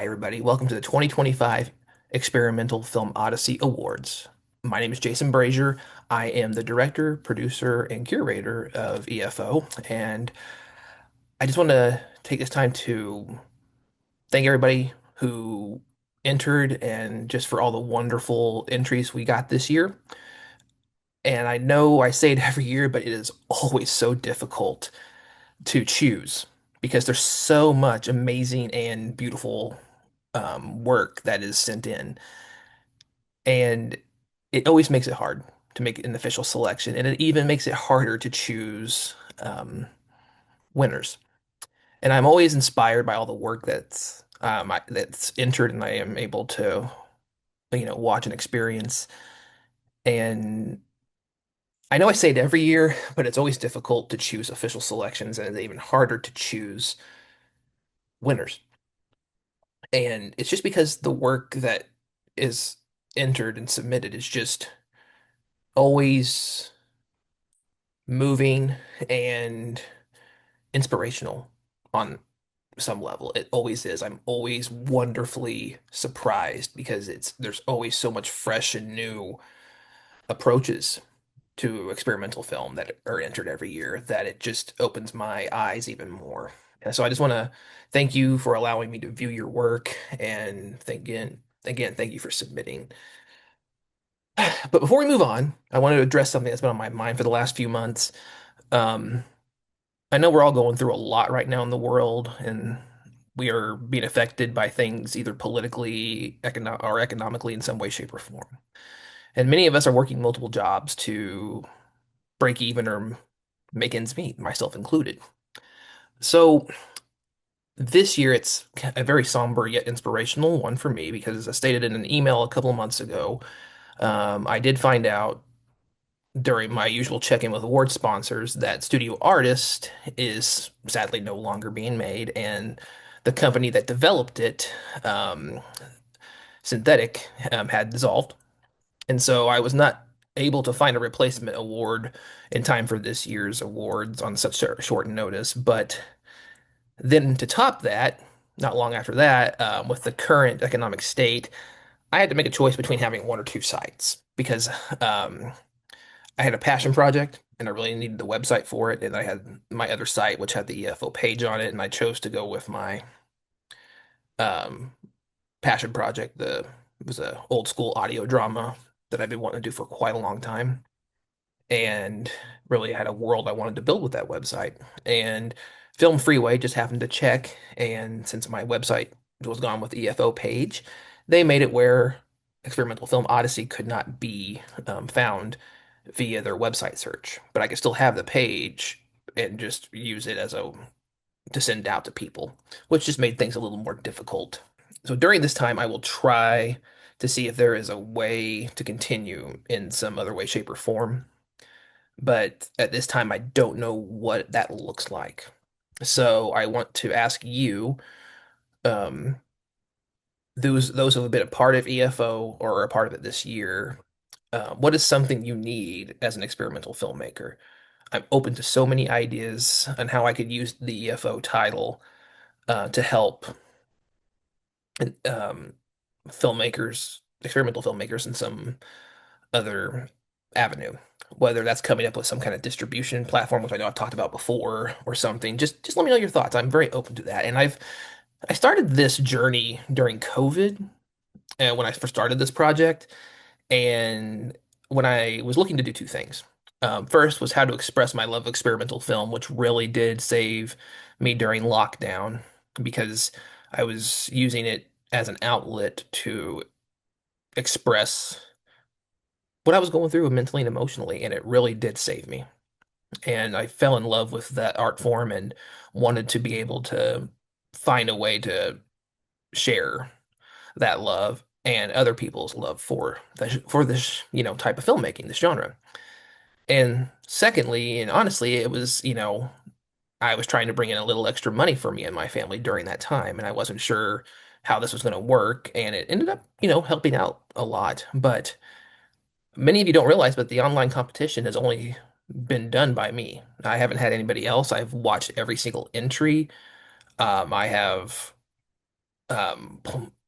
Hi, everybody. Welcome to the 2025 Experimental Film Odyssey Awards. My name is Jason Brazier. I am the director, producer, and curator of EFO, and I just want to take this time to thank everybody who entered and just for all the wonderful entries we got this year. And I know I say it every year, but it is always so difficult to choose because there's so much amazing and beautiful work that is sent in. And it always makes it hard to make an official selection, and it even makes it harder to choose winners. And I'm always inspired by all the work that's entered, and I am able to, watch and experience. And I know I say it every year, but it's always difficult to choose official selections, and it's even harder to choose winners. And it's just because the work that is entered and submitted is just always moving and inspirational on some level. It always is. I'm always wonderfully surprised because there's always so much fresh and new approaches to experimental film that are entered every year that it just opens my eyes even more. And so I just want to thank you for allowing me to view your work and thank you for submitting. But before we move on, I wanted to address something that's been on my mind for the last few months. Um, I know we're all going through a lot right now in the world, and we are being affected by things either politically, or economically in some way, shape, or form. And many of us are working multiple jobs to break even or make ends meet, myself included. So this year, it's a very somber yet inspirational one for me because, as I stated in an email a couple of months ago, I did find out during my usual check-in with award sponsors that Studio Artist is sadly no longer being made, and the company that developed it, um, Synthetic, had dissolved. And so I was not able to find a replacement award in time for this year's awards on such short notice. But then to top that, not long after that, with the current economic state, I had to make a choice between having one or two sites because um, I had a passion project and I really needed the website for it. And I had my other site, which had the EFO page on it. And I chose to go with my um, passion project. It was a old school audio drama that I've been wanting to do for quite a long time. And really had a world I wanted to build with that website. And Film Freeway just happened to check. And since my website was gone with the EFO page, they made it where Experimental Film Odyssey could not be found via their website search. But I could still have the page and just use it as a to send out to people, which just made things a little more difficult. So during this time, I will try to see if there is a way to continue in some other way, shape, or form. But at this time, I don't know what that looks like. So I want to ask you, um, those who have been a part of EFO or are a part of it this year, what is something you need as an experimental filmmaker? I'm open to so many ideas on how I could use the EFO title to help um, filmmakers, experimental filmmakers in some other avenue, whether that's coming up with some kind of distribution platform, which I know I've talked about before, or something. Just let me know your thoughts. I'm very open to that. And I started this journey during COVID, and when I first started this project, and when I was looking to do two things. First was how to express my love of experimental film, which really did save me during lockdown because I was using it as an outlet to express what I was going through mentally and emotionally, and it really did save me. And I fell in love with that art form and wanted to be able to find a way to share that love and other people's love for this, type of filmmaking, this genre. And secondly, and honestly, it was, I was trying to bring in a little extra money for me and my family during that time, and I wasn't sure how this was going to work, and it ended up, helping out a lot. But many of you don't realize, but the online competition has only been done by me. I haven't had anybody else. I've watched every single entry. I have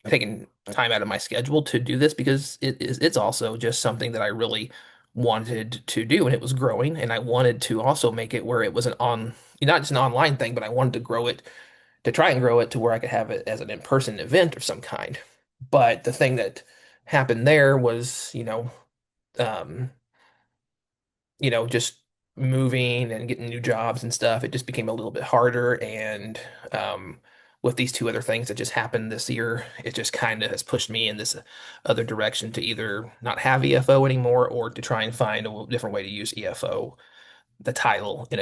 taking time out of my schedule to do this because it's also just something that I really wanted to do, and it was growing, and I wanted to also make it where it was not just an online thing, but I wanted to grow it to try and grow it to where I could have it as an in-person event of some kind. But the thing that happened there was, um, just moving and getting new jobs and stuff, it just became a little bit harder. And with these two other things that just happened this year, it just kind of has pushed me in this other direction to either not have EFO anymore or to try and find a different way to use EFO, the title, in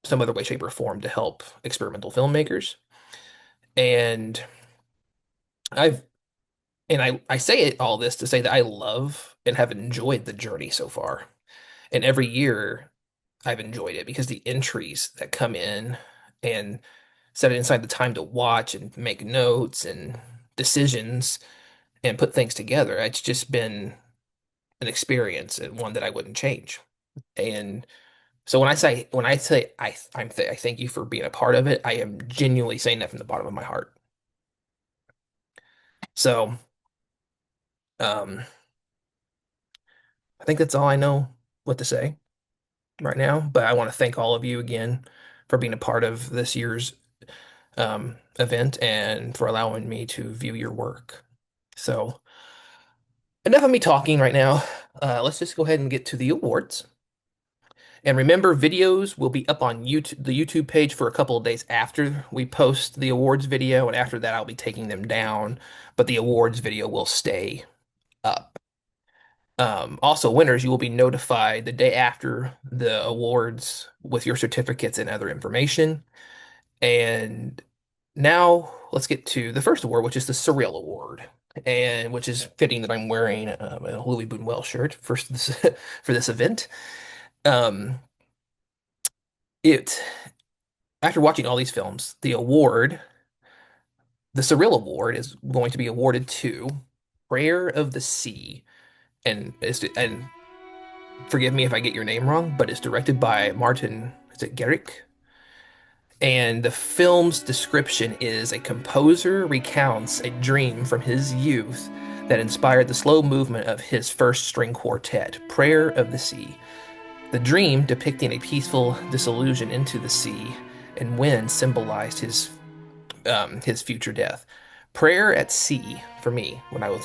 some other way, shape, or form to help experimental filmmakers. And I've I say all this to say that I love and have enjoyed the journey so far. And every year I've enjoyed it because the entries that come in and setting aside the time to watch and make notes and decisions and put things together, it's just been an experience and one that I wouldn't change. And so I thank you for being a part of it, I am genuinely saying that from the bottom of my heart. So, um, I think that's all I know what to say right now, but I want to thank all of you again for being a part of this year's event and for allowing me to view your work. So, enough of me talking right now. Let's just go ahead and get to the awards. And remember, videos will be up on YouTube, the YouTube page for a couple of days after we post the awards video, and after that, I'll be taking them down, but the awards video will stay up. Also, winners, you will be notified the day after the awards with your certificates and other information. And now let's get to the first award, which is the Surreal Award, and which is fitting that I'm wearing a Louis Buñuel shirt for this event. Um, it After watching all these films, the Surreal Award, is going to be awarded to Prayer of the Sea, and forgive me if I get your name wrong, but it's directed by Martin, is it Garrick? And the film's description is a composer recounts a dream from his youth that inspired the slow movement of his first string quartet, Prayer of the Sea. The dream, depicting a peaceful disillusion into the sea and wind, symbolized his future death. Prayer at Sea, for me, when I was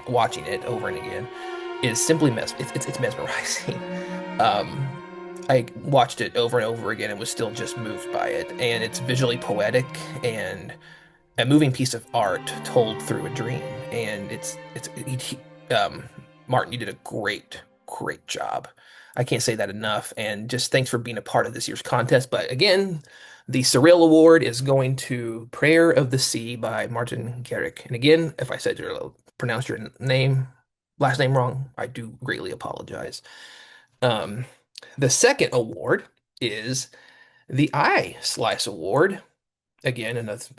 watching it over and again, is simply it's mesmerizing. Um, I watched it over and over again and was still just moved by it. And it's visually poetic and a moving piece of art told through a dream. And Martin, you did a great job. I can't say that enough. And just thanks for being a part of this year's contest. But again, the Surreal Award is going to Prayer of the Sea by Martin Garrick. And again, if I pronounced your last name wrong, I do greatly apologize. Um, the second award is the Eye Slice Award. Again, and it's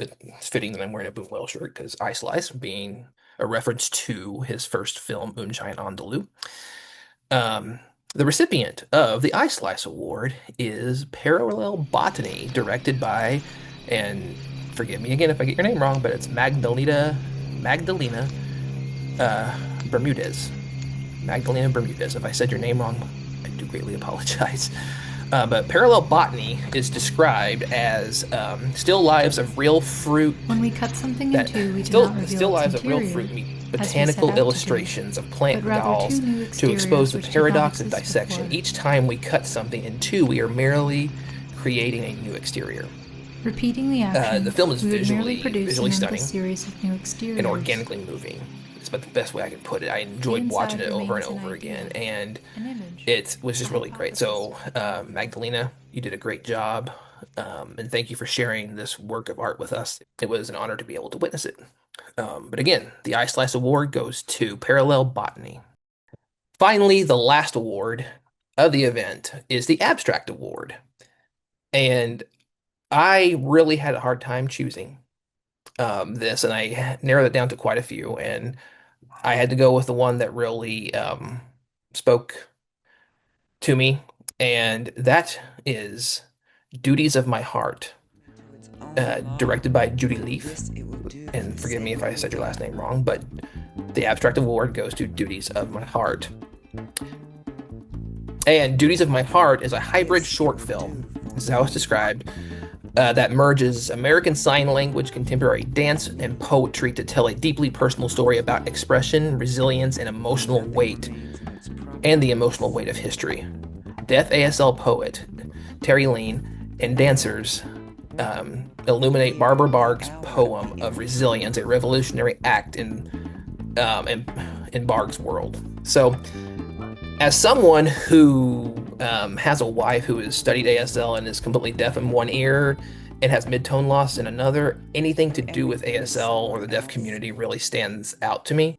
fitting that I'm wearing a Boomwell shirt because Eye Slice being a reference to his first film, Moonshine Andalou. Um, the recipient of the Eye Slice Award is Parallel Botany, directed by, and forgive me again if I get your name wrong, but it's Magdalena Bermudez. Magdalena Bermudez. If I said your name wrong, I do greatly apologize. But Parallel Botany is described as still lives of real fruit When we cut something in that two, we do still not reveal still its lives of real interior, fruit meet as we set botanical out to do, illustrations of but plant rather two dolls new to expose exteriors the which did not paradox of exist dissection. before. Each time we cut something in two, we are merely creating a new exterior. Repeating the The action, film is we would merely produce visually an endless stunning series of new and exteriors. organically moving. It's about the best way I can put it. I The enjoyed watching inside it over and remains an over idea, again, and an image, it was a just really great. hypothesis. So, Magdalena, you did a great job, and thank you for sharing this work of art with us. It was an honor to be able to witness it. But again, the Ice Slice Award goes to Parallel Botany. Finally, the last award of the event is the Abstract Award, and I really had a hard time choosing this, and I narrowed it down to quite a few, and I had to go with the one that really spoke to me, and that is Duties of My Heart. directed by Judy Leaf. And forgive me if I said your last name wrong, but the abstract award goes to Duties of My Heart. And Duties of My Heart is a hybrid short film, this is how it's described, that merges American Sign Language, contemporary dance, and poetry to tell a deeply personal story about expression, resilience, and emotional weight, and the emotional weight of history. Deaf ASL poet Terry Lean and dancers illuminate Barbara Barg's poem of resilience, a revolutionary act in Barg's world. So, as someone who has a wife who has studied ASL and is completely deaf in one ear and has mid-tone loss in another, anything to do with ASL or the deaf community really stands out to me.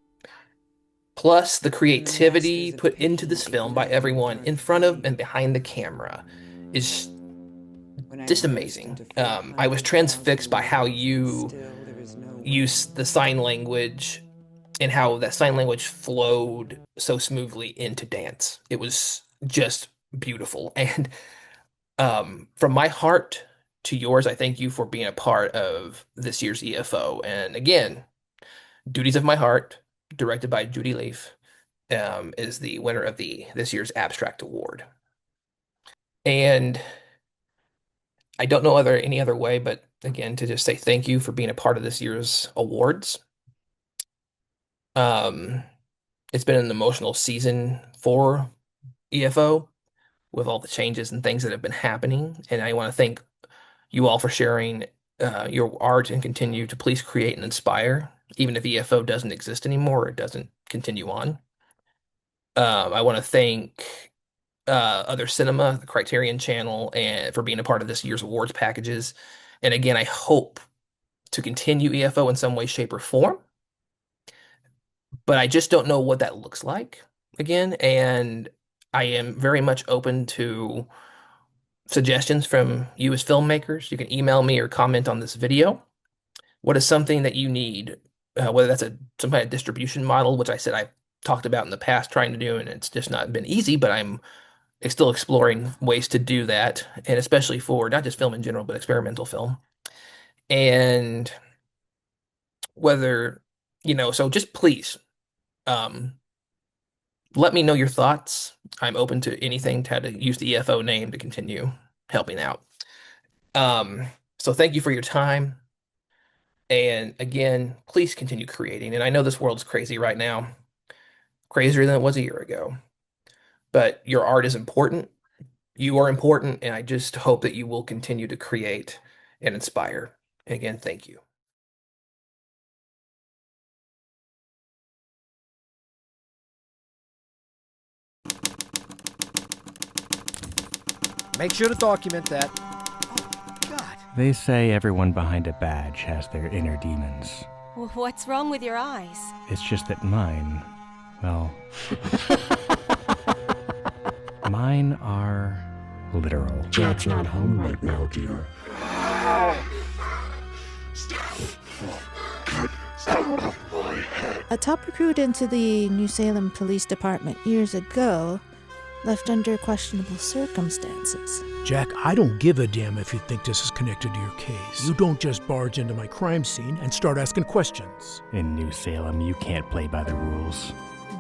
Plus, the creativity put into this film by everyone in front of and behind the camera is just amazing. I was transfixed by how you use the sign language and how that sign language flowed so smoothly into dance. It was just beautiful. And from my heart to yours, I thank you for being a part of this year's EFO. And again, Duties of My Heart, directed by Judy Leaf, is the winner of the this year's Abstract Award. And I don't know any other way, but again, to just say thank you for being a part of this year's awards. Um, it's been an emotional season for EFO with all the changes and things that have been happening, and I want to thank you all for sharing your art and continue to please create and inspire, even if EFO doesn't exist anymore or it doesn't continue on. I want to thank Other Cinema, the Criterion Channel, and for being a part of this year's awards packages. And again, I hope to continue EFO in some way, shape, or form, but I just don't know what that looks like again. And I am very much open to suggestions from you as filmmakers. You can email me or comment on this video. What is something that you need, whether that's some kind of distribution model, which I said I've talked about in the past trying to do, and it's just not been easy, but I'm still exploring ways to do that, and especially for not just film in general, but experimental film. And whether, so just please, um, let me know your thoughts. I'm open to anything to how to use the EFO name to continue helping out. So thank you for your time. And again, please continue creating. And I know this world's crazy right now, crazier than it was a year ago. But your art is important. You are important, and I just hope that you will continue to create and inspire. And again, thank you. Make sure to document that. God. They say everyone behind a badge has their inner demons. What's wrong with your eyes? It's just that mine, well, mine are literal. Jack's not home right now, dear. A top recruit into the New Salem Police Department years ago left under questionable circumstances. Jack, I don't give a damn if you think this is connected to your case. You don't just barge into my crime scene and start asking questions. In New Salem, you can't play by the rules.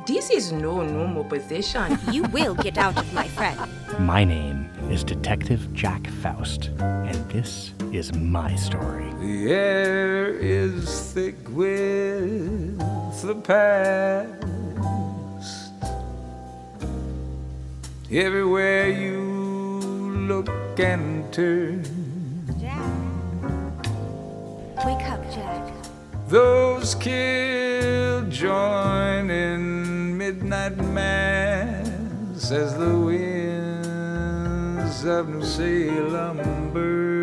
This is no normal position. You will get out of my friend. My name is Detective Jack Faust, and this is my story. The air is thick with the past. Everywhere you look and turn. Jack. Wake up, Jack. Those kids join in midnight mass as the winds of New Salem burn.